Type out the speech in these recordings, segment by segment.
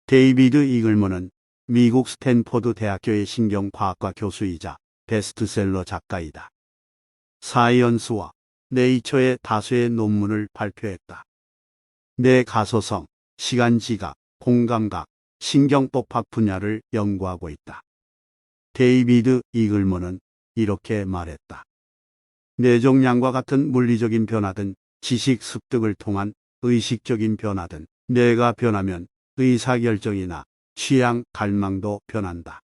데이비드 이글먼은 미국 스탠포드 대학교의 신경과학과 교수이자 베스트셀러 작가이다. 사이언스와 네이처의 다수의 논문을 발표했다. 뇌가소성, 시간지각, 공감각, 신경법학 분야를 연구하고 있다. 데이비드 이글먼은 이렇게 말했다. 뇌종양과 같은 물리적인 변화든 지식 습득을 통한 의식적인 변화든 뇌가 변하면 의사결정이나 취향, 갈망도 변한다.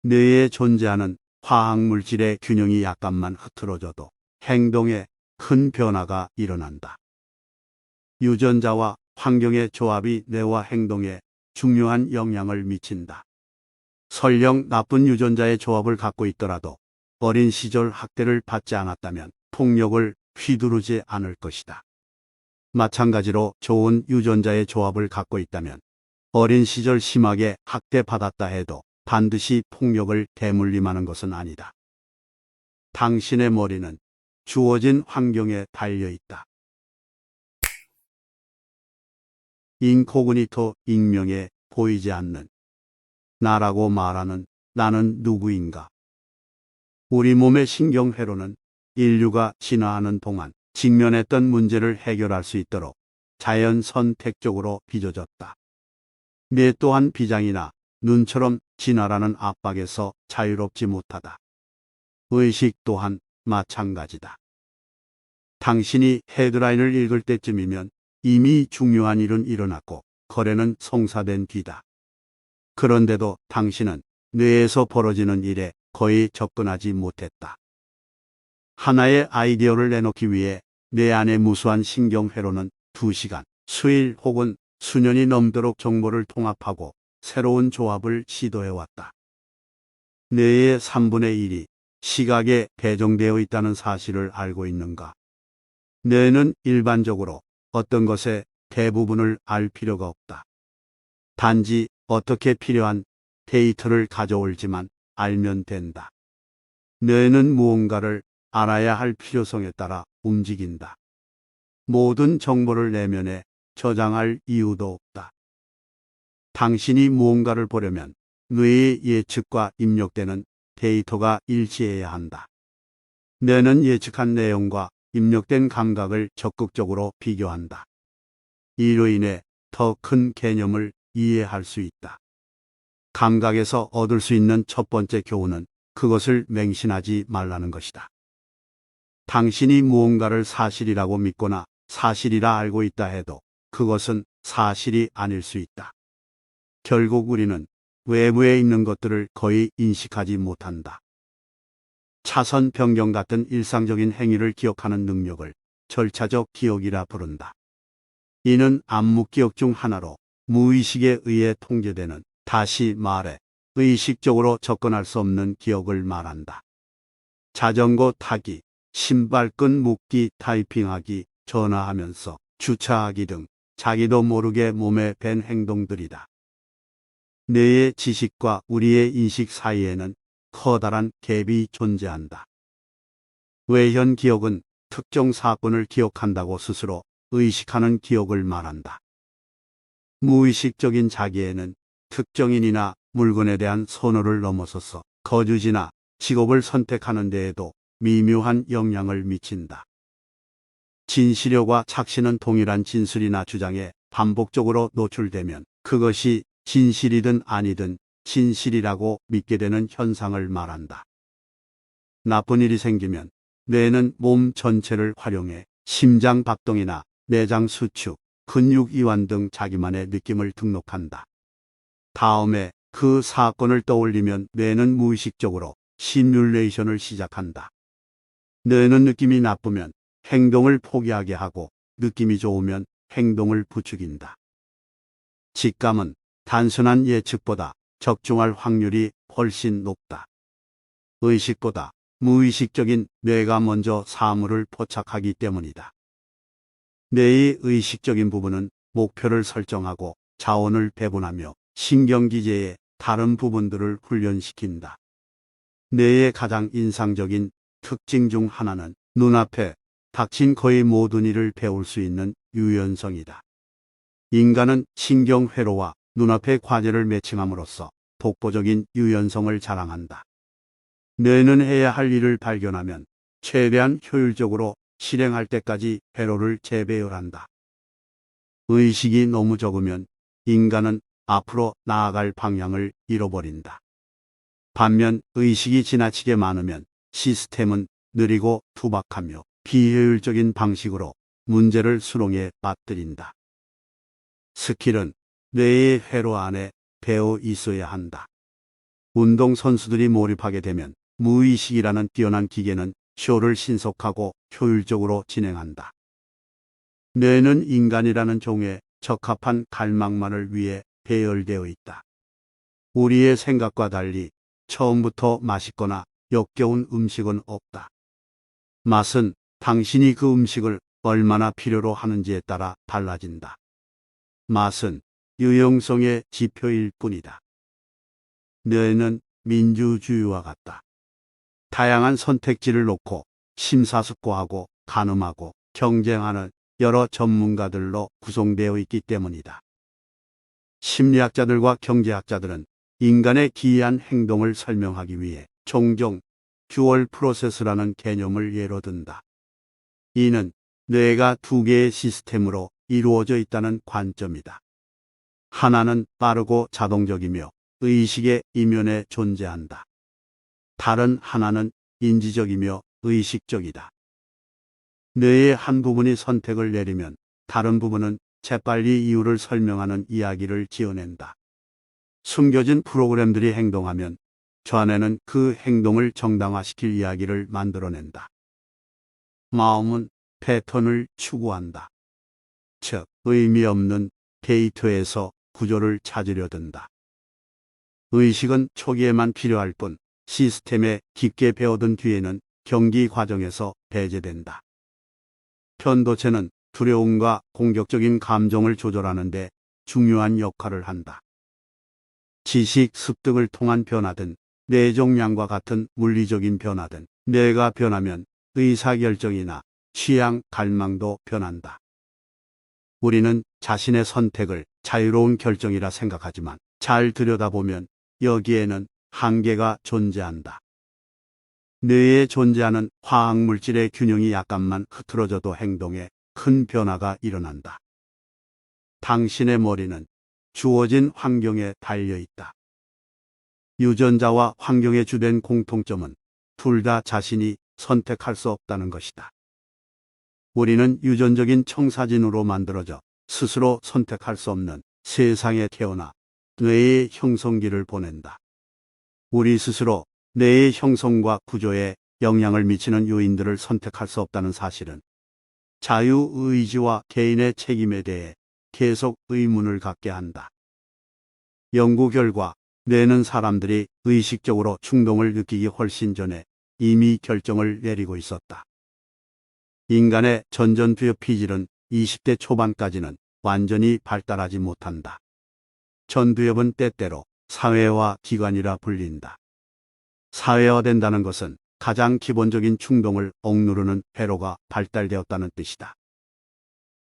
뇌에 존재하는 화학물질의 균형이 약간만 흐트러져도 행동에 큰 변화가 일어난다. 유전자와 환경의 조합이 뇌와 행동에 중요한 영향을 미친다. 설령 나쁜 유전자의 조합을 갖고 있더라도 어린 시절 학대를 받지 않았다면 폭력을 휘두르지 않을 것이다. 마찬가지로 좋은 유전자의 조합을 갖고 있다면 어린 시절 심하게 학대받았다 해도 반드시 폭력을 대물림하는 것은 아니다. 당신의 머리는 주어진 환경에 달려있다. 인코그니토, 익명에 보이지 않는 나라고 말하는 나는 누구인가? 우리 몸의 신경회로는 인류가 진화하는 동안 직면했던 문제를 해결할 수 있도록 자연 선택적으로 빚어졌다. 뇌 또한 비장이나 눈처럼 진화라는 압박에서 자유롭지 못하다. 의식 또한 마찬가지다. 당신이 헤드라인을 읽을 때쯤이면 이미 중요한 일은 일어났고 거래는 성사된 뒤다. 그런데도 당신은 뇌에서 벌어지는 일에 거의 접근하지 못했다. 하나의 아이디어를 내놓기 위해 뇌 안의 무수한 신경회로는 2시간, 수일 혹은 수년이 넘도록 정보를 통합하고 새로운 조합을 시도해왔다. 뇌의 3분의 1이 시각에 배정되어 있다는 사실을 알고 있는가? 뇌는 일반적으로 어떤 것의 대부분을 알 필요가 없다. 단지 어떻게 필요한 데이터를 가져올지만 알면 된다. 뇌는 무언가를 알아야 할 필요성에 따라 움직인다. 모든 정보를 내면에 저장할 이유도 없다. 당신이 무언가를 보려면 뇌의 예측과 입력되는 데이터가 일치해야 한다. 뇌는 예측한 내용과 입력된 감각을 적극적으로 비교한다. 이로 인해 더 큰 개념을 이해할 수 있다. 감각에서 얻을 수 있는 첫 번째 교훈은 그것을 맹신하지 말라는 것이다. 당신이 무언가를 사실이라고 믿거나 사실이라 알고 있다 해도 그것은 사실이 아닐 수 있다. 결국 우리는 외부에 있는 것들을 거의 인식하지 못한다. 차선 변경 같은 일상적인 행위를 기억하는 능력을 절차적 기억이라 부른다. 이는 암묵 기억 중 하나로 무의식에 의해 통제되는, 다시 말해 의식적으로 접근할 수 없는 기억을 말한다. 자전거 타기, 신발끈 묶기, 타이핑하기, 전화하면서 주차하기 등 자기도 모르게 몸에 밴 행동들이다. 뇌의 지식과 우리의 인식 사이에는 커다란 갭이 존재한다. 외현 기억은 특정 사건을 기억한다고 스스로 의식하는 기억을 말한다. 무의식적인 자기에는 특정인이나 물건에 대한 선호를 넘어서서 거주지나 직업을 선택하는 데에도 미묘한 영향을 미친다. 진실효과 착시는 동일한 진술이나 주장에 반복적으로 노출되면 그것이 진실이든 아니든 진실이라고 믿게 되는 현상을 말한다. 나쁜 일이 생기면 뇌는 몸 전체를 활용해 심장 박동이나 내장 수축, 근육 이완 등 자기만의 느낌을 등록한다. 다음에 그 사건을 떠올리면 뇌는 무의식적으로 시뮬레이션을 시작한다. 뇌는 느낌이 나쁘면 행동을 포기하게 하고 느낌이 좋으면 행동을 부추긴다. 직감은 단순한 예측보다 적중할 확률이 훨씬 높다. 의식보다 무의식적인 뇌가 먼저 사물을 포착하기 때문이다. 뇌의 의식적인 부분은 목표를 설정하고 자원을 배분하며 신경기제의 다른 부분들을 훈련시킨다. 뇌의 가장 인상적인 특징 중 하나는 눈앞에 닥친 거의 모든 일을 배울 수 있는 유연성이다. 인간은 신경회로와 눈앞의 과제를 매칭함으로써 독보적인 유연성을 자랑한다. 뇌는 해야 할 일을 발견하면 최대한 효율적으로 실행할 때까지 회로를 재배열한다. 의식이 너무 적으면 인간은 앞으로 나아갈 방향을 잃어버린다. 반면 의식이 지나치게 많으면 시스템은 느리고 투박하며 비효율적인 방식으로 문제를 수렁에 빠뜨린다. 스킬은 뇌의 회로 안에 배어 있어야 한다. 운동선수들이 몰입하게 되면 무의식이라는 뛰어난 기계는 쇼를 신속하고 효율적으로 진행한다. 뇌는 인간이라는 종에 적합한 갈망만을 위해 배열되어 있다. 우리의 생각과 달리 처음부터 맛있거나 역겨운 음식은 없다. 맛은 당신이 그 음식을 얼마나 필요로 하는지에 따라 달라진다. 맛은 유용성의 지표일 뿐이다. 뇌는 민주주의와 같다. 다양한 선택지를 놓고 심사숙고하고 가늠하고 경쟁하는 여러 전문가들로 구성되어 있기 때문이다. 심리학자들과 경제학자들은 인간의 기이한 행동을 설명하기 위해 종종 듀얼 프로세스라는 개념을 예로 든다. 이는 뇌가 두 개의 시스템으로 이루어져 있다는 관점이다. 하나는 빠르고 자동적이며 의식의 이면에 존재한다. 다른 하나는 인지적이며 의식적이다. 뇌의 한 부분이 선택을 내리면 다른 부분은 재빨리 이유를 설명하는 이야기를 지어낸다. 숨겨진 프로그램들이 행동하면 좌뇌는 그 행동을 정당화시킬 이야기를 만들어낸다. 마음은 패턴을 추구한다. 즉, 의미 없는 데이터에서 구조를 찾으려 든다. 의식은 초기에만 필요할 뿐 시스템에 깊게 배어든 뒤에는 경기 과정에서 배제된다. 편도체는 두려움과 공격적인 감정을 조절하는 데 중요한 역할을 한다. 지식 습득을 통한 변화든 뇌종양과 같은 물리적인 변화든 뇌가 변하면 의사결정이나 취향, 갈망도 변한다. 우리는 자신의 선택을 자유로운 결정이라 생각하지만 잘 들여다보면 여기에는 한계가 존재한다. 뇌에 존재하는 화학물질의 균형이 약간만 흐트러져도 행동에 큰 변화가 일어난다. 당신의 머리는 주어진 환경에 달려 있다. 유전자와 환경의 주된 공통점은 둘 다 자신이 선택할 수 없다는 것이다. 우리는 유전적인 청사진으로 만들어져 스스로 선택할 수 없는 세상에 태어나 뇌의 형성기를 보낸다. 우리 스스로 뇌의 형성과 구조에 영향을 미치는 요인들을 선택할 수 없다는 사실은 자유의지와 개인의 책임에 대해 계속 의문을 갖게 한다. 연구 결과 뇌는 사람들이 의식적으로 충동을 느끼기 훨씬 전에 이미 결정을 내리고 있었다. 인간의 전전두엽 피질은 20대 초반까지는 완전히 발달하지 못한다. 전두엽은 때때로 사회화 기관이라 불린다. 사회화된다는 것은 가장 기본적인 충동을 억누르는 회로가 발달되었다는 뜻이다.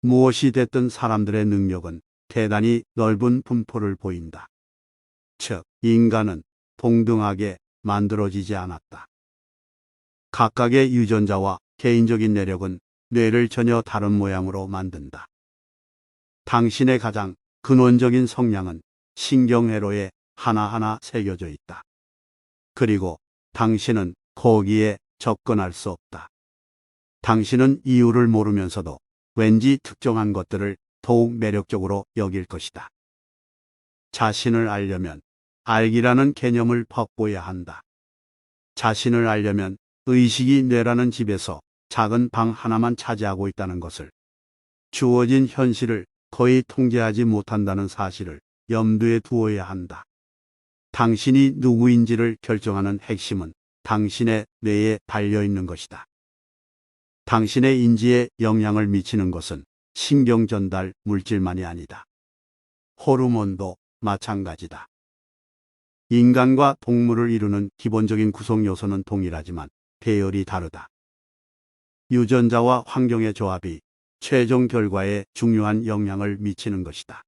무엇이 됐든 사람들의 능력은 대단히 넓은 분포를 보인다. 즉, 인간은 동등하게 만들어지지 않았다. 각각의 유전자와 개인적인 내력은 뇌를 전혀 다른 모양으로 만든다. 당신의 가장 근원적인 성향은 신경회로에 하나하나 새겨져 있다. 그리고 당신은 거기에 접근할 수 없다. 당신은 이유를 모르면서도 왠지 특정한 것들을 더욱 매력적으로 여길 것이다. 자신을 알려면 알기라는 개념을 확보해야 한다. 자신을 알려면 의식이 뇌라는 집에서 작은 방 하나만 차지하고 있다는 것을, 주어진 현실을 거의 통제하지 못한다는 사실을 염두에 두어야 한다. 당신이 누구인지를 결정하는 핵심은 당신의 뇌에 달려있는 것이다. 당신의 인지에 영향을 미치는 것은 신경 전달 물질만이 아니다. 호르몬도 마찬가지다. 인간과 동물을 이루는 기본적인 구성 요소는 동일하지만 배열이 다르다. 유전자와 환경의 조합이 최종 결과에 중요한 영향을 미치는 것이다.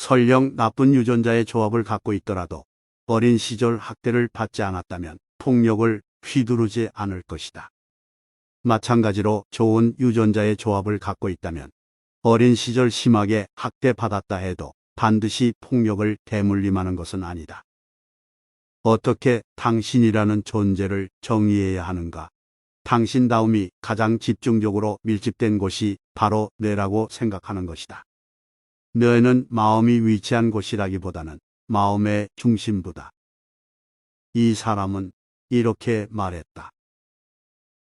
설령 나쁜 유전자의 조합을 갖고 있더라도 어린 시절 학대를 받지 않았다면 폭력을 휘두르지 않을 것이다. 마찬가지로 좋은 유전자의 조합을 갖고 있다면 어린 시절 심하게 학대받았다 해도 반드시 폭력을 대물림하는 것은 아니다. 어떻게 당신이라는 존재를 정의해야 하는가? 당신다움이 가장 집중적으로 밀집된 곳이 바로 뇌라고 생각하는 것이다. 뇌는 마음이 위치한 곳이라기보다는 마음의 중심부다. 이 사람은 이렇게 말했다.